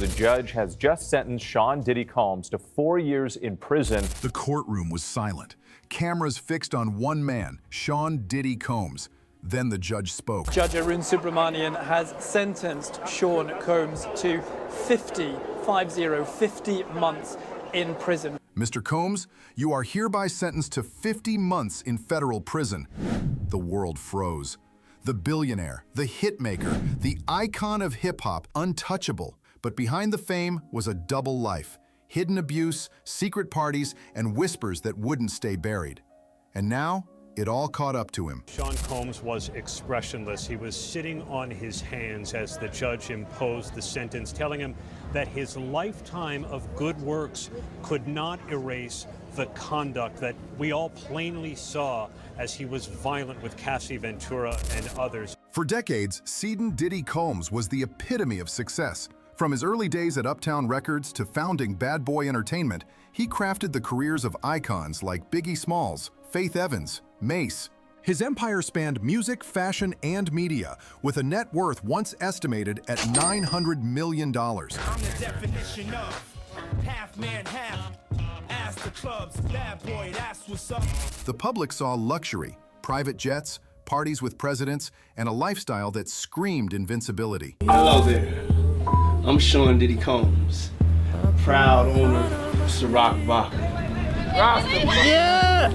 A judge has just sentenced Sean Diddy Combs to 4 years in prison. The courtroom was silent. Cameras fixed on one man, Sean Diddy Combs. Then the judge spoke. Judge Arun Subramanian has sentenced Sean Combs to 50 months in prison. Mr. Combs, you are hereby sentenced to 50 months in federal prison. The world froze. The billionaire, the hitmaker, the icon of hip-hop, untouchable. But behind the fame was a double life. Hidden abuse, secret parties, and whispers that wouldn't stay buried. And now, it all caught up to him. Sean Combs was expressionless. He was sitting on his hands as the judge imposed the sentence, telling him that his lifetime of good works could not erase the conduct that we all plainly saw as he was violent with Cassie Ventura and others. For decades, Seton Diddy Combs was the epitome of success. From his early days at Uptown Records to founding Bad Boy Entertainment, he crafted the careers of icons like Biggie Smalls, Faith Evans, Mace. His empire spanned music, fashion, and media, with a net worth once estimated at $900 million. I'm the definition of half man, half ass the clubs. Bad boy, that's what's up. The public saw luxury, private jets, parties with presidents, and a lifestyle that screamed invincibility. Hello there. I'm Sean Diddy Combs, proud owner of Ciroc Vodka. Yeah!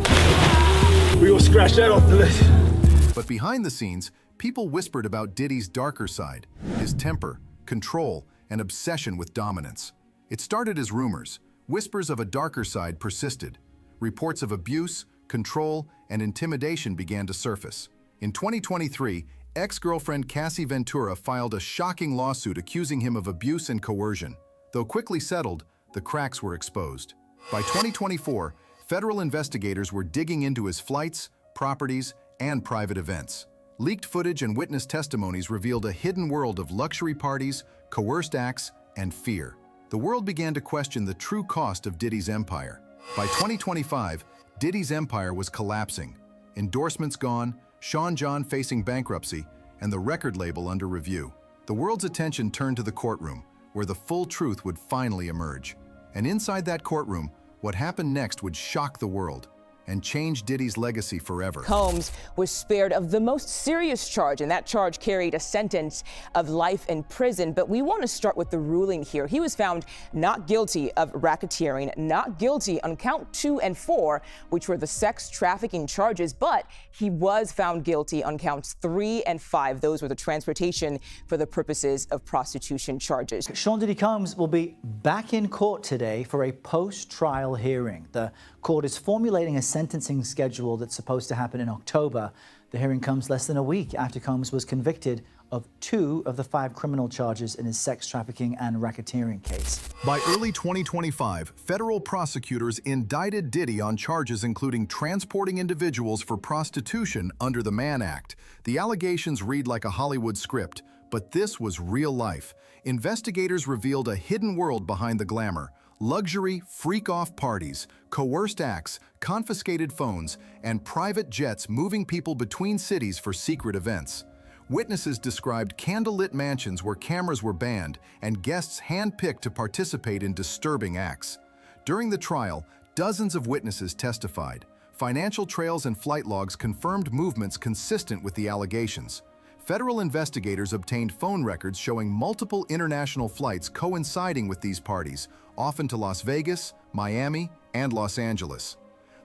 We gonna scratch that off the list. But behind the scenes, people whispered about Diddy's darker side, his temper, control, and obsession with dominance. It started as rumors. Whispers of a darker side persisted. Reports of abuse, control, and intimidation began to surface. In 2023, ex-girlfriend Cassie Ventura filed a shocking lawsuit accusing him of abuse and coercion. Though quickly settled, the cracks were exposed. By 2024, federal investigators were digging into his flights, properties, and private events. Leaked footage and witness testimonies revealed a hidden world of luxury parties, coerced acts, and fear. The world began to question the true cost of Diddy's empire. By 2025, Diddy's empire was collapsing. Endorsements gone, Sean John facing bankruptcy, and the record label under review. The world's attention turned to the courtroom, where the full truth would finally emerge. And inside that courtroom, what happened next would shock the world and change Diddy's legacy forever. Combs was spared of the most serious charge, and that charge carried a sentence of life in prison. But we want to start with the ruling here. He was found not guilty of racketeering, not guilty on count 2 and 4, which were the sex trafficking charges, but he was found guilty on counts 3 and 5. Those were the transportation for the purposes of prostitution charges. Sean Diddy Combs will be back in court today for a post-trial hearing. The court is formulating a sentencing schedule that's supposed to happen in October. The hearing comes less than a week after Combs was convicted of 2 of the 5 criminal charges in his sex trafficking and racketeering case. By early 2025, federal prosecutors indicted Diddy on charges including transporting individuals for prostitution under the Mann Act. The allegations read like a Hollywood script, but this was real life. Investigators revealed a hidden world behind the glamour. Luxury, freak-off parties, coerced acts, confiscated phones, and private jets moving people between cities for secret events. Witnesses described candlelit mansions where cameras were banned and guests handpicked to participate in disturbing acts. During the trial, dozens of witnesses testified. Financial trails and flight logs confirmed movements consistent with the allegations. Federal investigators obtained phone records showing multiple international flights coinciding with these parties, often to Las Vegas, Miami, and Los Angeles.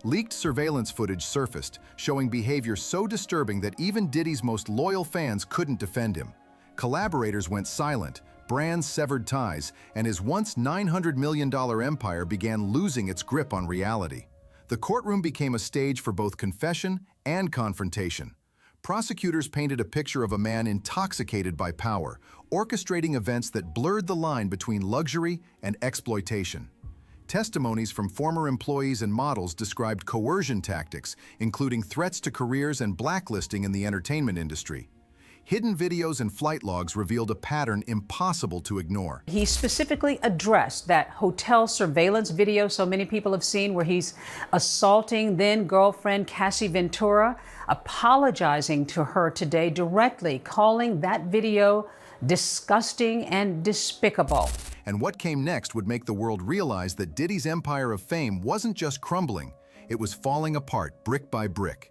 Leaked surveillance footage surfaced, showing behavior so disturbing that even Diddy's most loyal fans couldn't defend him. Collaborators went silent, brands severed ties, and his once $900 million empire began losing its grip on reality. The courtroom became a stage for both confession and confrontation. Prosecutors painted a picture of a man intoxicated by power, orchestrating events that blurred the line between luxury and exploitation. Testimonies from former employees and models described coercion tactics, including threats to careers and blacklisting in the entertainment industry. Hidden videos and flight logs revealed a pattern impossible to ignore. He specifically addressed that hotel surveillance video so many people have seen where he's assaulting then-girlfriend Cassie Ventura, apologizing to her today directly, calling that video disgusting and despicable. And what came next would make the world realize that Diddy's empire of fame wasn't just crumbling, it was falling apart brick by brick.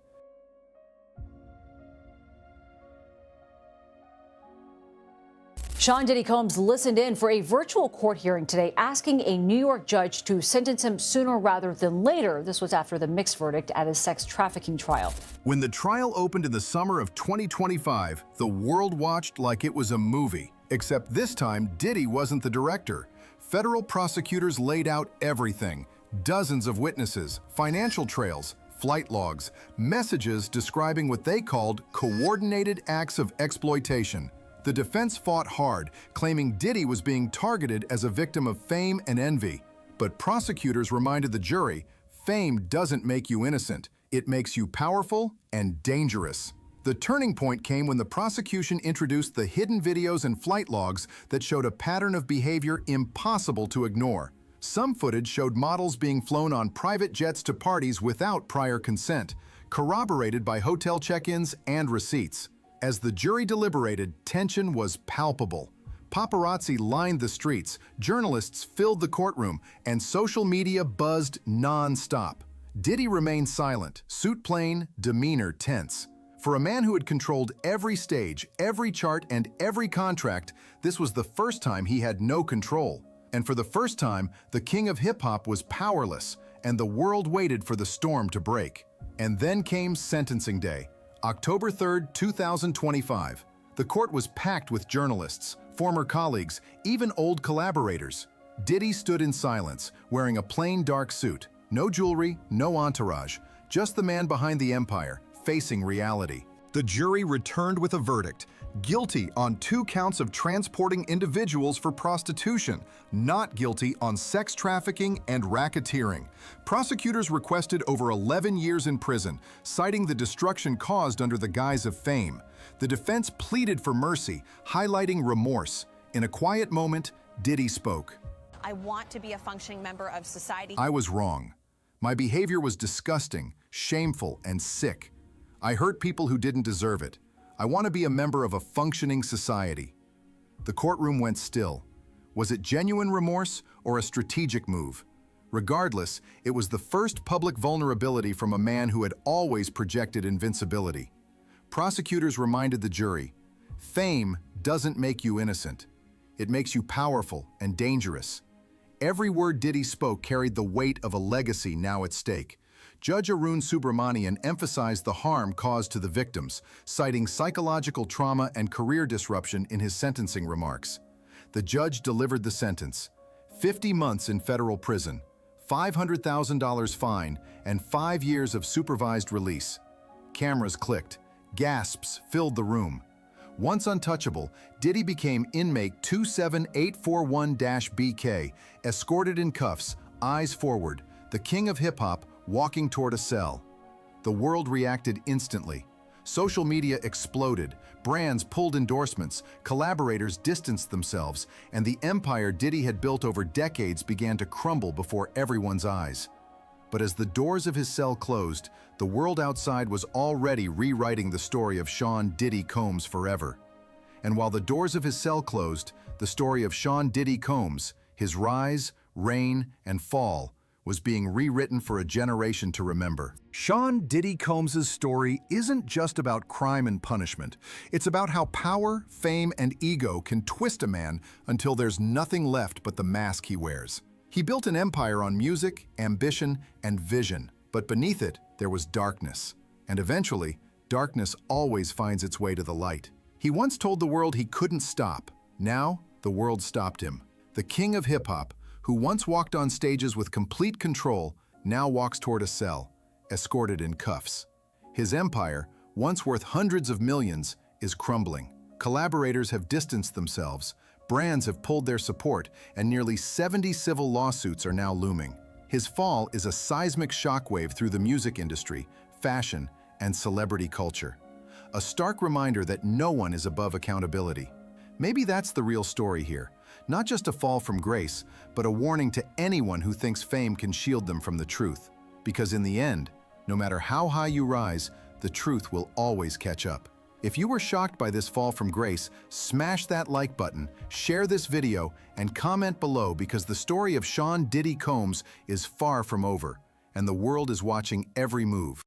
Sean Diddy Combs listened in for a virtual court hearing today, asking a New York judge to sentence him sooner rather than later. This was after the mixed verdict at his sex trafficking trial. When the trial opened in the summer of 2025, the world watched like it was a movie. Except this time, Diddy wasn't the director. Federal prosecutors laid out everything. Dozens of witnesses, financial trails, flight logs, messages describing what they called coordinated acts of exploitation. The defense fought hard, claiming Diddy was being targeted as a victim of fame and envy. But prosecutors reminded the jury, fame doesn't make you innocent. It makes you powerful and dangerous. The turning point came when the prosecution introduced the hidden videos and flight logs that showed a pattern of behavior impossible to ignore. Some footage showed models being flown on private jets to parties without prior consent, corroborated by hotel check-ins and receipts. As the jury deliberated, tension was palpable. Paparazzi lined the streets, journalists filled the courtroom, and social media buzzed non-stop. Diddy remained silent, suit plain, demeanor tense. For a man who had controlled every stage, every chart, and every contract, this was the first time he had no control. And for the first time, the king of hip-hop was powerless, and the world waited for the storm to break. And then came sentencing day. October 3rd, 2025. The court was packed with journalists, former colleagues, even old collaborators. Diddy stood in silence, wearing a plain dark suit. No jewelry, no entourage, just the man behind the empire, facing reality. The jury returned with a verdict. Guilty on 2 counts of transporting individuals for prostitution, not guilty on sex trafficking and racketeering. Prosecutors requested over 11 years in prison, citing the destruction caused under the guise of fame. The defense pleaded for mercy, highlighting remorse. In a quiet moment, Diddy spoke. I want to be a functioning member of society. I was wrong. My behavior was disgusting, shameful, and sick. I hurt people who didn't deserve it. I want to be a member of a functioning society. The courtroom went still. Was it genuine remorse or a strategic move? Regardless, it was the first public vulnerability from a man who had always projected invincibility. Prosecutors reminded the jury, fame doesn't make you innocent. It makes you powerful and dangerous. Every word Diddy spoke carried the weight of a legacy now at stake. Judge Arun Subramanian emphasized the harm caused to the victims, citing psychological trauma and career disruption in his sentencing remarks. The judge delivered the sentence: 50 months in federal prison, $500,000 fine, and 5 years of supervised release. Cameras clicked. Gasps filled the room. Once untouchable, Diddy became inmate 27841-BK, escorted in cuffs, eyes forward, the king of hip-hop walking toward a cell. The world reacted instantly. Social media exploded, brands pulled endorsements, collaborators distanced themselves, and the empire Diddy had built over decades began to crumble before everyone's eyes. But as the doors of his cell closed, the world outside was already rewriting the story of Sean Diddy Combs forever. And while the doors of his cell closed, the story of Sean Diddy Combs, his rise, reign, and fall, was being rewritten for a generation to remember. Sean Diddy Combs' story isn't just about crime and punishment. It's about how power, fame, and ego can twist a man until there's nothing left but the mask he wears. He built an empire on music, ambition, and vision, but beneath it, there was darkness. And eventually, darkness always finds its way to the light. He once told the world he couldn't stop. Now, the world stopped him. The king of hip-hop, who once walked on stages with complete control, now walks toward a cell, escorted in cuffs. His empire, once worth hundreds of millions, is crumbling. Collaborators have distanced themselves, brands have pulled their support, and nearly 70 civil lawsuits are now looming. His fall is a seismic shockwave through the music industry, fashion, and celebrity culture. A stark reminder that no one is above accountability. Maybe that's the real story here. Not just a fall from grace, but a warning to anyone who thinks fame can shield them from the truth. Because in the end, no matter how high you rise, the truth will always catch up. If you were shocked by this fall from grace, smash that like button, share this video, and comment below because the story of Sean Diddy Combs is far from over, and the world is watching every move.